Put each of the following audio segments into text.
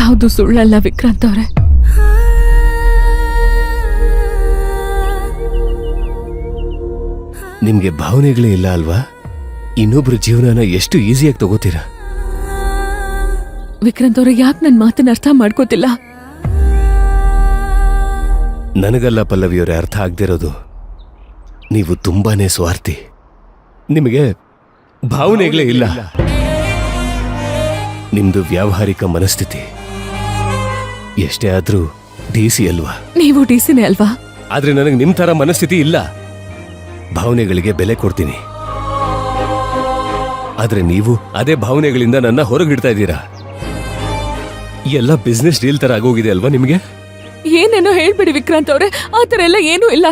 ಯಾವುದು ಸುಳ್ಳಲ್ಲ ವಿಕ್ರಾಂತ್ ಅವರೇ. ನಿಮ್ಗೆ ಭಾವನೆಗಳೇ ಇಲ್ಲ ಅಲ್ವಾ? ಇನ್ನೊಬ್ರ ಜೀವನನ ಎಷ್ಟು ಈಸಿಯಾಗಿ ತಗೋತೀರಾ? ವಿಕ್ರಾಂತ್ ಅವರೇ, ಯಾಕೆ ನನ್ನ ಮಾತನ್ನ ಅರ್ಥ ಮಾಡ್ಕೋತಿಲ್ಲ? ನನಗಲ್ಲ ಪಲ್ಲವಿಯವರೇ ಅರ್ಥ ಆಗದಿರೋದು, ನೀವು ತುಂಬಾನೇ ಸ್ವಾರ್ಥಿ. ನಿಮಗೆ ಭಾವನೆಗಳೇ ಇಲ್ಲ. ನಿಮ್ದು ವ್ಯಾವಹಾರಿಕ ಮನಸ್ಥಿತಿ. ಎಷ್ಟೇ ಆದ್ರೂ ಡಿಸಿ ಅಲ್ವಾ? ನೀವು ಡಿಸಿನೇ ಅಲ್ವಾ? ಆದ್ರೆ ನನಗೆ ನಿಮ್ ತರ ಮನಸ್ಥಿತಿ ಇಲ್ಲ. ಭಾವನೆಗಳಿಗೆ ಬೆಲೆ ಕೊಡ್ತೀನಿ. ಆದ್ರೆ ನೀವು ಅದೇ ಭಾವನೆಗಳಿಂದ ನನ್ನ ಹೊರಗಿಡ್ತಾ ಇದ್ದೀರಾ. ಎಲ್ಲ ಬಿಸ್ನೆಸ್ ಡೀಲ್ ತರ ಆಗೋಗಿದೆ ಅಲ್ವಾ ನಿಮ್ಗೆ? ಏನೇನೋ ಹೇಳ್ಬಿಡಿ ವಿಕ್ರಾಂತ್ ಅವ್ರೆ, ಆತರ ಎಲ್ಲ ಏನೂ ಇಲ್ಲ.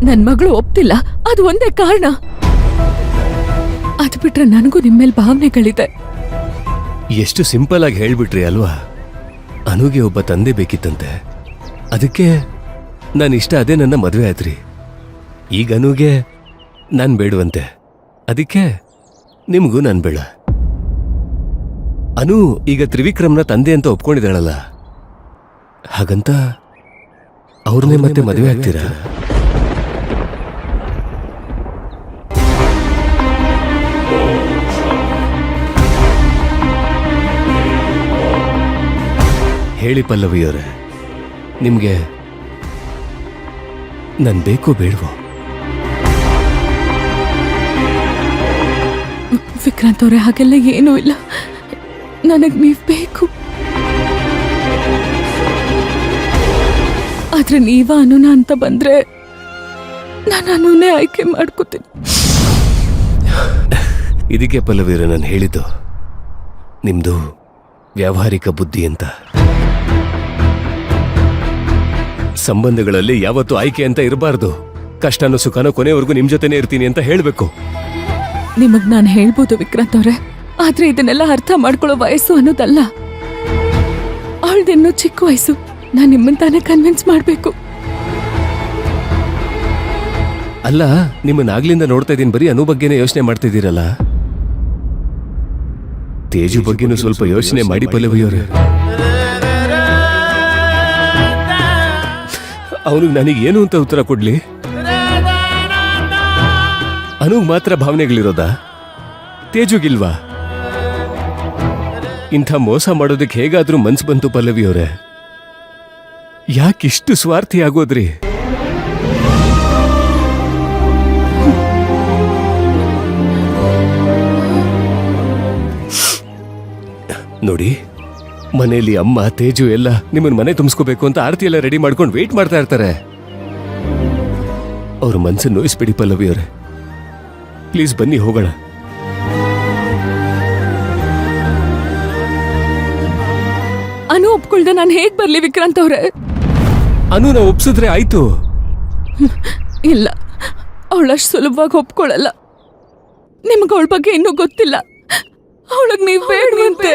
ನನ್ ಮಗಳು ಒಪ್ತಿಲ್ಲ, ಅದು ಒಂದೇ ಕಾರಣ. ಅದು ಬಿಟ್ರೆ ನನಗೂ ನಿಮ್ಮೇಲ್ ಭಾವನೆಗಳಿದೆ. ಎಷ್ಟು ಸಿಂಪಲ್ ಆಗಿ ಹೇಳ್ಬಿಟ್ರಿ ಅಲ್ವಾ? ಅನುಗೆ ಒಬ್ಬ ತಂದೆ ಬೇಕಿತ್ತಂತೆ, ಅದಕ್ಕೆ ನಾನು ಇಷ್ಟ ಅದೇ ನನ್ನ ಮದುವೆ ಆಯ್ತ್ರಿ. ಈಗ ಅನುಗೆ ನಾನ್ ಬೇಡುವಂತೆ, ಅದಕ್ಕೆ ನಿಮಗೂ ನಾನ್ ಬೇಡ. ಅನು ಈಗ ತ್ರಿವಿಕ್ರಮ್ನ ತಂದೆ ಅಂತ ಒಪ್ಕೊಂಡಿದ್ದಾಳಲ್ಲ, ಹಾಗಂತ ಅವ್ರನ್ನೇ ಮತ್ತೆ ಮದುವೆ ಆಗ್ತೀರಾ? ಹೇಳಿ ಪಲ್ಲವಿಯವರೇ, ನಿಮ್ಗೆ ನನ್ ಬೇಕೋ ಬೇಡವೋ? ವಿಕ್ರಾಂತ್ ಅವ್ರೆ, ಹಾಗೆಲ್ಲ ಏನೂ ಇಲ್ಲ. ನನಗ್ ನೀವ್ ಬೇಕು. ಆದ್ರೆ ನೀವ ಅನುನ ಅಂತ ಬಂದ್ರೆ ನಾನು ಅನುನೇ ಆಯ್ಕೆ ಮಾಡ್ಕೋತೀನಿ. ಇದಕ್ಕೆ ಪಲ್ಲವಿಯವರೇ ನಾನು ಹೇಳಿದ್ದು, ನಿಮ್ದು ವ್ಯಾವಹಾರಿಕ ಬುದ್ಧಿ ಅಂತ. ಸಂಬಂಧಗಳಲ್ಲಿ ಯಾವತ್ತೂ ಆಯ್ಕೆ ಅಂತ ಇರಬಾರ್ದು. ಕಷ್ಟನೋ ಸುಖನೋ ಕೊನೆವರೆಗೂ ನಿಮ್ ಜೊತೆನೇ ಇರ್ತೀನಿ ಅಂತ ಹೇಳ್ಬೇಕು. ನಿಮಗ್ ನಾನು ಹೇಳ್ಬೋದು ವಿಕ್ರಾಂತ್ ಅವ್ರೆ, ಆದ್ರೆ ಇದನ್ನೆಲ್ಲ ಅರ್ಥ ಮಾಡ್ಕೊಳ್ಳೋ ವಯಸ್ಸು ಅನ್ನೋದಲ್ಲ. ಅವಳದಿನ್ನೂ ಚಿಕ್ಕ ವಯಸ್ಸು. ನಾನು ನಿಮ್ಮಂತಾನೆ ಕನ್ವಿನ್ಸ್ ಮಾಡ್ಬೇಕು. ಅಲ್ಲ, ನಿಮ್ಮನ್ನಾಗ್ಲಿಂದ ನೋಡ್ತಾ ಇದ್ದೀನಿ, ಬರೀ ಅನು ಬಗ್ಗೆನೇ ಯೋಚನೆ ಮಾಡ್ತಾ ಇದ್ದೀರಲ್ಲ. ತೇಜು ಬಗ್ಗೆನೂ ಸ್ವಲ್ಪ ಯೋಚನೆ ಮಾಡಿ ಪಲ್ಲವಿಯವರೇ. ಅವನಿಗೆ ನನಗೆ ಏನು ಅಂತ ಉತ್ತರ ಕೊಡ್ಲಿ? ಅನುಗ್ ಮಾತ್ರ ಭಾವನೆಗಳಿರೋದಾ? ತೇಜುಗಿಲ್ವಾ? ಇಂಥ ಮೋಸ ಮಾಡೋದಕ್ಕೆ ಹೇಗಾದ್ರೂ ಮನ್ಸು ಬಂತು ಪಲ್ಲವಿಯವರೇ? ಯಾಕಿಷ್ಟು ಸ್ವಾರ್ಥಿ ಆಗೋದ್ರಿ? ನೋಡಿ, ಮನೆಯಲ್ಲಿ ಅಮ್ಮ ತೇಜು ಎಲ್ಲ ನಿಮ್ಮನ್ನ ಮನೆ ತುಂಬಿಸ್ಕೋಬೇಕು ಅಂತ ಆರತಿ ಎಲ್ಲ ರೆಡಿ ಮಾಡ್ಕೊಂಡು ವೇಟ್ ಮಾಡ್ತಾ ಇರ್ತಾರೆ. ಅವ್ರ ಮನ್ಸನ್ನು ನೋಯಿಸ್ಬಿಡಿ ಪಲ್ಲವಿಯವರೇ, ಪ್ಲೀಸ್ ಬನ್ನಿ ಹೋಗೋಣ. ಅನು ಒಪ್ಕೊಳ್ದೆ ನಾನು ಹೇಗ್ ಬರ್ಲಿ ವಿಕ್ರಾಂತ್ ಅವ್ರೆ? ಅನುನ ಒಪ್ಸಿದ್ರೆ ಆಯ್ತು. ಇಲ್ಲ, ಅವಳಷ್ಟು ಸುಲಭವಾಗಿ ಒಪ್ಕೊಳ್ಳಲ್ಲ. ನಿಮ್ಗೆ ಅವಳ ಬಗ್ಗೆ ಇನ್ನೂ ಗೊತ್ತಿಲ್ಲ. ಅವಳಗ್ ನೀವು ಬೇಡವಂತೆ.